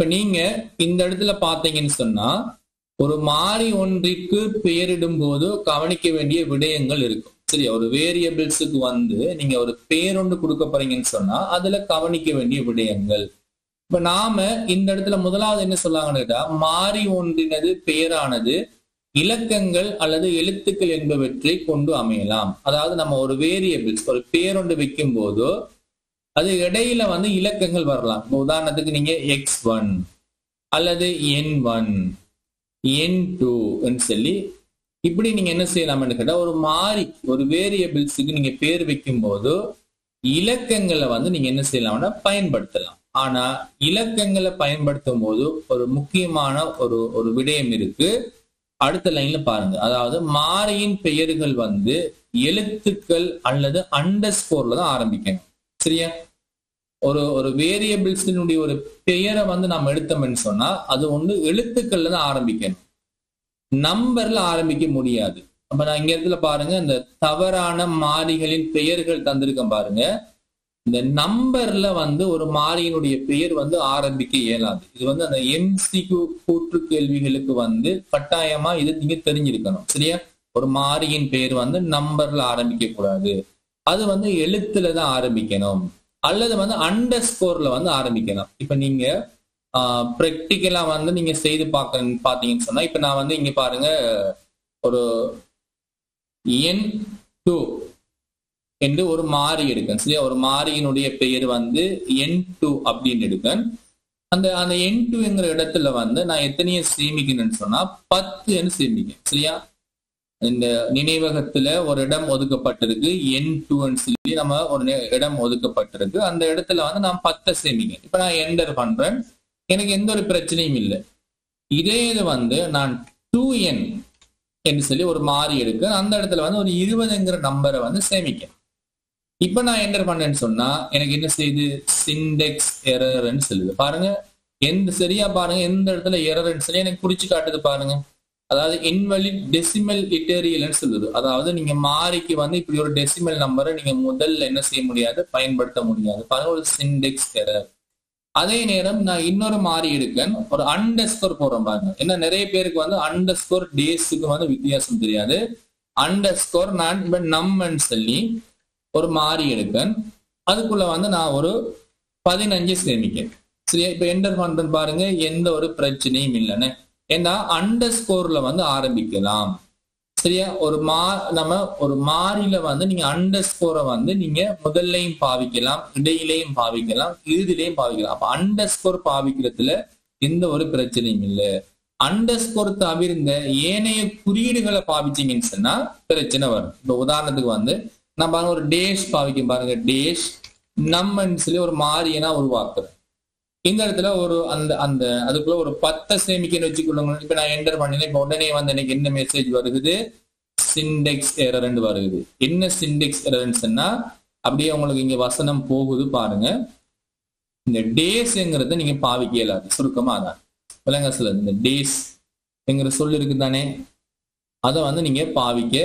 இப்ப நீங்க இந்த இடத்துல பாத்தீங்கன்னு சொன்னா ஒரு மாறி ஒன்றிற்கு பெயரிடும் போது கவனிக்க வேண்டிய விடயங்கள் இருக்கும். சரி, ஒரு வேரியபிள்ஸுக்கு வந்து நீங்க ஒரு பேர் ஒன்று கொடுக்க போறீங்கன்னு சொன்னா அதுல கவனிக்க வேண்டிய விடயங்கள். இப்ப நாம இந்த இடத்துல முதலாவது என்ன சொல்லாங்கன்னு மாறி ஒன்றினது பெயரானது இலக்கங்கள் அல்லது எழுத்துக்கள் என்பவற்றை கொண்டு அமையலாம். அதாவது நம்ம ஒரு வேரியபிள்ஸ் ஒரு பேர் ஒன்று வைக்கும் போதோ அது இடையில வந்து இலக்கங்கள் வரலாம். உதாரணத்துக்கு நீங்க x1 அல்லது n1 n2 சொல்லி இப்படி நீங்க என்ன செய்யலாம்னு கேட்டா ஒரு மாறி ஒரு வேரியபிள்ஸுக்கு நீங்க பேர் வைக்கும் போது இலக்கங்களை வந்து நீங்க என்ன செய்யலாம்னா பயன்படுத்தலாம். ஆனா இலக்கங்களை பயன்படுத்தும் போது ஒரு முக்கியமான ஒரு விடயம் இருக்கு. அடுத்த லைன்ல பாருங்க, அதாவது மாறியின் பெயர்கள் வந்து எழுத்துக்கள் அல்லது அண்டர்ஸ்கோர்ல தான் ஆரம்பிக்கணும். சரியா, ஒரு வேரியபிள்ஸினுடைய ஒரு பெயரை வந்து நாம் எடுத்தோம்னு சொன்னா அது ஒன்று எழுத்துக்கள்ல தான் ஆரம்பிக்கணும், நம்பர்ல ஆரம்பிக்க முடியாது. அப்ப நான் இங்க இடத்துல பாருங்க, இந்த தவறான மாறிகளின் பெயர்கள் தந்திருக்கேன் பாருங்க. இந்த நம்பர்ல வந்து ஒரு மாறியினுடைய பெயர் வந்து ஆரம்பிக்க இயலாது. இது வந்து அந்த எம்சிக்யூ கூற்று கேள்விகளுக்கு வந்து கட்டாயமா இது நீங்க தெரிஞ்சிருக்கணும். சரியா, ஒரு மாறியின் பெயர் வந்து நம்பர்ல ஆரம்பிக்க கூடாது, அது வந்து எழுத்துல தான் ஆரம்பிக்கணும் அல்லது வந்து அண்டர்ஸ்கோர்ல வந்து ஆரம்பிக்கலாம். இப்ப நீங்க பிராக்டிக்கலா வந்து நீங்க செய்து பாத்தீங்கன்னு சொன்னா இப்ப நான் வந்து இங்க பாருங்க ஒரு n2 என்று ஒரு மாறி எடுக்கேன். சரியா, ஒரு மாறியினுடைய பெயர் வந்து n2 அப்படின்னு எடுக்கேன். அந்த n2ங்கிற இடத்துல வந்து நான் எத்தனையை சேமிக்கணும்னு சொன்னா 10 சேமிக்கேன். சரியா, இந்த நினைவகத்துல ஒரு இடம் ஒதுக்கப்பட்டிருக்கு n2 சொல்லி நம்ம ஒரு இடம் ஒதுக்கப்பட்டிருக்கு. அந்த இடத்துல வந்து நான் 10 சேமிக்கேன். இப்ப நான் என்டர் பண்றேன், எனக்கு எந்த ஒரு பிரச்சனையும் இல்லை. இதே இது வந்து நான் 2n என்று சொல்லி ஒரு மாறி எடுக்க அந்த இடத்துல வந்து ஒரு 20ங்கிற நம்பரை வந்து சேமிக்கேன். இப்ப நான் என்டர் பண்ணேன்னு சொன்னா எனக்கு என்ன செய்யுது, சிண்டெக்ஸ் எரர்ன்னு சொல்லுது. பாருங்க சரியா பாருங்க, எந்த இடத்துல எரர்ன்னு சொல்லி எனக்கு குறிச்சு காட்டுது பாருங்க. அதாவது இன்வெலிட் டெசிமல் லிட்டரியல்னு சொல்லுது. அதாவது நீங்க மாறிக்கு வந்து இப்படி ஒரு டெசிமல் நம்பரை நீங்க முதல்ல என்ன செய்ய முடியாது, பயன்படுத்த முடியாது. பாருங்க, ஒரு சிண்டெக்ஸ் எரர். அதே நேரம் நான் இன்னொரு மாறி எடுக்கேன், ஒரு அண்டர்ஸ்கோர் போறோம் பாருங்க. ஏன்னா நிறைய பேருக்கு வந்து அண்டர்ஸ்கோர் டேஸுக்கு வந்து வித்தியாசம் தெரியாது. அண்டர்ஸ்கோர் நான் இப்ப நம்மன்னு சொல்லி ஒரு மாறி எடுக்கேன், அதுக்குள்ள வந்து நான் ஒரு 15 சேமிக்கேன். சரியா, இப்ப என்டர் பண்றேன் பாருங்க, எந்த ஒரு பிரச்சனையும் இல்லைன்னு. ஏன்னா அண்டர்ஸ்கோர்ல வந்து ஆரம்பிக்கலாம். சரியா, நம்ம ஒரு மாறியில வந்து நீங்க அண்டர்ஸ்கோரை வந்து நீங்க முதல்லையும் பாவிக்கலாம், இடையிலையும் பாவிக்கலாம், இறுதியிலையும் பாவிக்கலாம். அப்ப அண்டர்ஸ்கோர் பாவிக்கிறதுல எந்த ஒரு பிரச்சனையும் இல்லை. அண்டர்ஸ்கோர் தவிர்ந்த ஏனைய குறியீடுகளை பாவிச்சீங்கன்னு சொன்னா பிரச்சனை வரும். இப்ப உதாரணத்துக்கு வந்து நான் பாருங்க ஒரு டேஷ் பாவிக்கும் பாருங்க, டேஷ் நம்மன்னு சொல்லி ஒரு மாறியனா உருவாக்குறேன். இந்த இடத்துல ஒரு அந்த அதுக்குள்ள ஒரு 10 சேமிக்கன்னு வச்சுக்கொள்ளுங்க. இப்ப நான் என்டர் பண்ணினேன், இப்ப உடனே வந்து எனக்கு என்ன மெசேஜ் வருது, சிண்டெக்ஸ் எரர் வருது. என்ன சிண்டெக்ஸ் எரர்ன்னு சொன்னா அப்படியே உங்களுக்கு இங்க வசனம் போகுது பாருங்க. இந்த டேஸ்ங்கிறத நீங்க பாவிக்க இயலாது. சுருக்கமா அதான் விலங்க சொல்ல, இந்த டேஸ் என்கிற சொல் இருக்கு தானே, அதை வந்து நீங்க பாவிக்க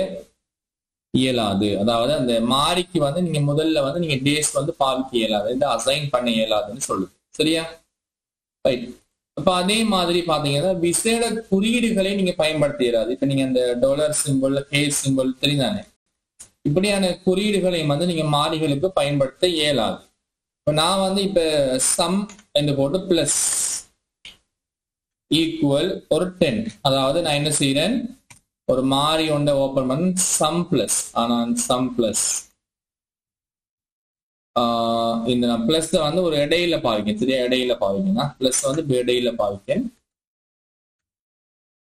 இயலாது. அதாவது அந்த மாறிக்கு வந்து நீங்க முதல்ல வந்து நீங்க டேஸ் வந்து பாவிக்க இயலாது, இந்த அசைன் பண்ண இயலாதுன்னு சொல்லுது. சரியா, ரைட். அப்ப அதே மாதிரி பாத்தீங்கன்னா விசேட குறியீடுகளை நீங்க பயன்படுத்த இயலாது. இப்ப நீங்க அந்த டாலர் சிம்பிள், ஹேஸ் சிம்பிள் தெரியுதானே, இப்படியான குறியீடுகளை வந்து நீங்க மாறிகளுக்கு பயன்படுத்த இயலாது. இப்ப நான் வந்து இப்ப சம் என்று போட்டு பிளஸ் ஈக்குவல் ஒரு 10, அதாவது நான் என்ன செய்யறேன், ஒரு மாறி ஒன்றை ஓபன் பண்ண சம் பிளஸ், ஆனா சம் பிளஸ் இந்த பிளஸ் வந்து ஒரு இடையில பாவிக்கேன். சரியா, இடையில பாவிக்கேன், பிளஸ் வந்து இடையில பாவிக்கேன்.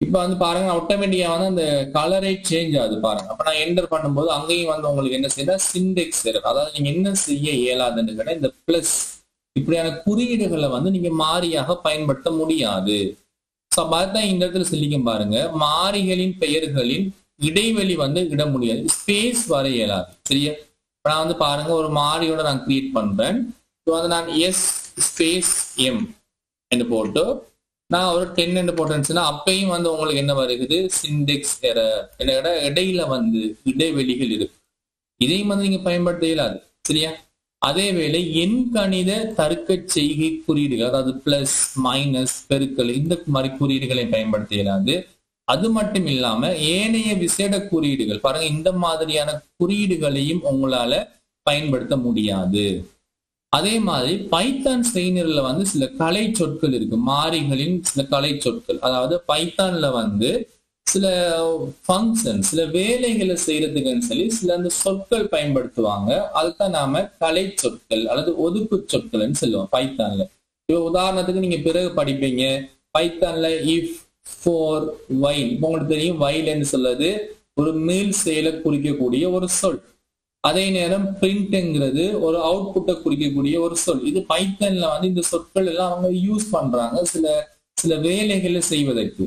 இப்ப வந்து பாருங்க ஆட்டோமேட்டிக்கா வந்து அந்த கலரே சேஞ்ச் ஆகுது பாருங்க. அப்ப நான் என்டர் பண்ணும்போது அங்கேயும் வந்து உங்களுக்கு என்ன செய்ய சிண்டெக்ஸ் எரர், அதாவது நீங்க என்ன செய்ய இயலாதுன்னு கேட்டா இந்த பிளஸ் இப்படியான குறியீடுகளை வந்து நீங்க மாறியாக பயன்படுத்த முடியாது. அதான் இந்த இடத்துல சொல்லிக்கும் பாருங்க, மாறிகளின் பெயர்களின் இடைவெளி வந்து இட முடியாது, ஸ்பேஸ் வர இயலாது. சரியா, நான் வந்து பாருங்க ஒரு மாறியோட நான் கிரியேட் பண்றேன். இப்போ வந்து நான் எஸ் ஸ்பேஸ் எம் என்று போட்டு நான் ஒரு 10 என்று போட்டேன்னு அப்பயும் வந்து உங்களுக்கு என்ன வருகிறது, சிண்டெக்ஸ் எரர். என்னோட இடையில வந்து இடைவெளிகள் இருக்கு, இதையும் வந்து நீங்க பயன்படுத்த இயலாது. சரியா, அதேவேளை எண்கணித தர்க்க செய்கை குறியீடுகள், அதாவது பிளஸ், மைனஸ், பெருக்கல் இந்த மாதிரி குறியீடுகளை பயன்படுத்த இயலாது. அது மட்டும் இல்லாம ஏனைய விசேட குறியீடுகள் பாருங்க, இந்த மாதிரியான குறியீடுகளையும் உங்களால பயன்படுத்த முடியாது. அதே மாதிரி பைத்தான் செய்நிரல்ல வந்து சில கலை சொற்கள் இருக்கு, மாறிகளின் சில கலை சொற்கள். அதாவது பைத்தான்ல வந்து சில ஃபங்க்ஷன், சில வேலைகளை செய்யறதுக்குன்னு சொல்லி சில அந்த சொற்கள் பயன்படுத்துவாங்க. அதுதான் நாம கலை சொற்கள் அல்லது ஒதுக்கு சொற்கள்னு சொல்லுவோம் பைத்தான்ல. இப்போ உதாரணத்துக்கு நீங்க பிறகு படிப்பீங்க பைத்தான்ல இஃப், ஃபோர், வைல். உங்களுக்கு தெரியும் வைல்ன்னு சொல்றது ஒரு மீள் செயலை குறிக்கக்கூடிய ஒரு சொல். அதே நேரம் பிரிண்ட்ங்கிறது ஒரு அவுட்புட்டை குறிக்கக்கூடிய ஒரு சொல். இது பைத்தான்ல வந்து இந்த சொற்கள் எல்லாம் அவங்க யூஸ் பண்றாங்க சில வேலைகளை செய்வதற்கு.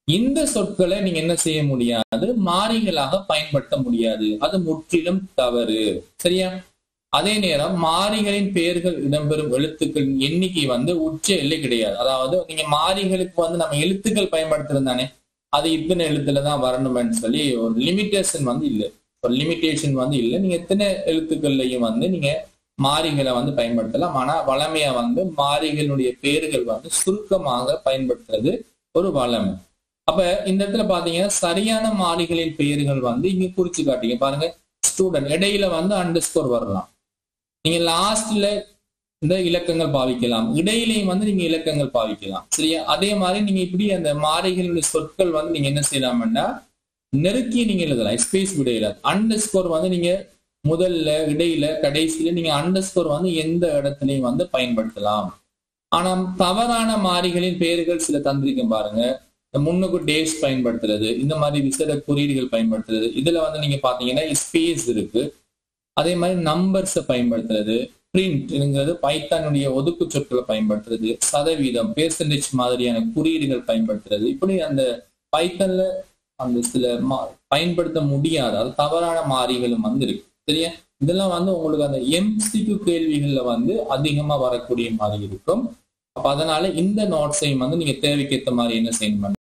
இந்த சொற்களை நீங்க என்ன செய்ய முடியாது, மாறிகளாக பயன்படுத்த முடியாது. அது முற்றிலும் தவறு. சரியா? அதே நேரம் மாறிகளின் பெயர்கள் இடம்பெறும் எழுத்துக்களின் எண்ணிக்கை வந்து உச்ச எல்லை கிடையாது. அதாவது நீங்க மாறிகளுக்கு வந்து நம்ம எழுத்துக்கள் பயன்படுத்துறதானே, அது இத்தனை எழுத்துலதான் வரணும்னு சொல்லி ஒரு லிமிட்டேஷன் வந்து இல்லை. லிமிட்டேஷன் வந்து இல்லை. நீங்க எத்தனை எழுத்துக்கள்லையும் வந்து நீங்க மாறிகளை வந்து பயன்படுத்தலாம். ஆனா வளமையா வந்து மாறிகளுடைய பெயர்கள் வந்து சுருக்கமாக பயன்படுத்துறது ஒரு வளமை. அப்ப இந்த இடத்துல பாத்தீங்கன்னா சரியான மாறிகளின் பெயர்கள் வந்து இங்க குறிச்சு காட்டீங்க பாருங்க. ஸ்டூடெண்ட் இடையில வந்து அண்டர்ஸ்கோர் வரலாம். நீங்க லாஸ்ட்ல இந்த இலக்கங்கள் பாவிக்கலாம், இடையிலையும் வந்து நீங்க இலக்கங்கள் பாவிக்கலாம். சரியா? அதே மாதிரி நீங்க இப்படி அந்த மாறிகளுடைய சொற்கள் வந்து நீங்க என்ன செய்யலாம்னா நெருக்கி நீங்க எழுதலாம், ஸ்பேஸ் விடையில. அண்டர்ஸ்கோர் வந்து நீங்க முதல்ல, இடையில, கடைசியில நீங்க அண்டர்ஸ்கோர் வந்து எந்த இடத்துலையும் வந்து பயன்படுத்தலாம். ஆனா தவறான மாறிகளின் பெயர்கள் சில தந்திரிக்கும் பாருங்க. முன்னுக்கு டேஷ் பயன்படுத்துறது, இந்த மாதிரி விசேட குறியீடுகள் பயன்படுத்துறது. இதுல வந்து நீங்க பாத்தீங்கன்னா ஸ்பேஸ் இருக்கு. அதே மாதிரி நம்பர்ஸை பயன்படுத்துறது, பிரிண்ட்ங்கிறது பைத்தானுடைய ஒதுக்கு சொற்களை பயன்படுத்துறது, சதவீதம், பெர்சன்டேஜ் மாதிரியான குறியீடுகள் பயன்படுத்துறது. இப்படி அந்த பைத்தான்ல அந்த சில பயன்படுத்த முடியாத அது தவறான மாறிகளும் வந்து இருக்கு. சரியா? இதெல்லாம் வந்து உங்களுக்கு அந்த எம்சிக்யூ கேள்விகள்ல வந்து அதிகமா வரக்கூடிய மாதிரி இருக்கும். அப்ப அதனால இந்த நோட்ஸையும் வந்து நீங்க தேவைக்கேற்ற மாதிரி என்ன செய்யணும்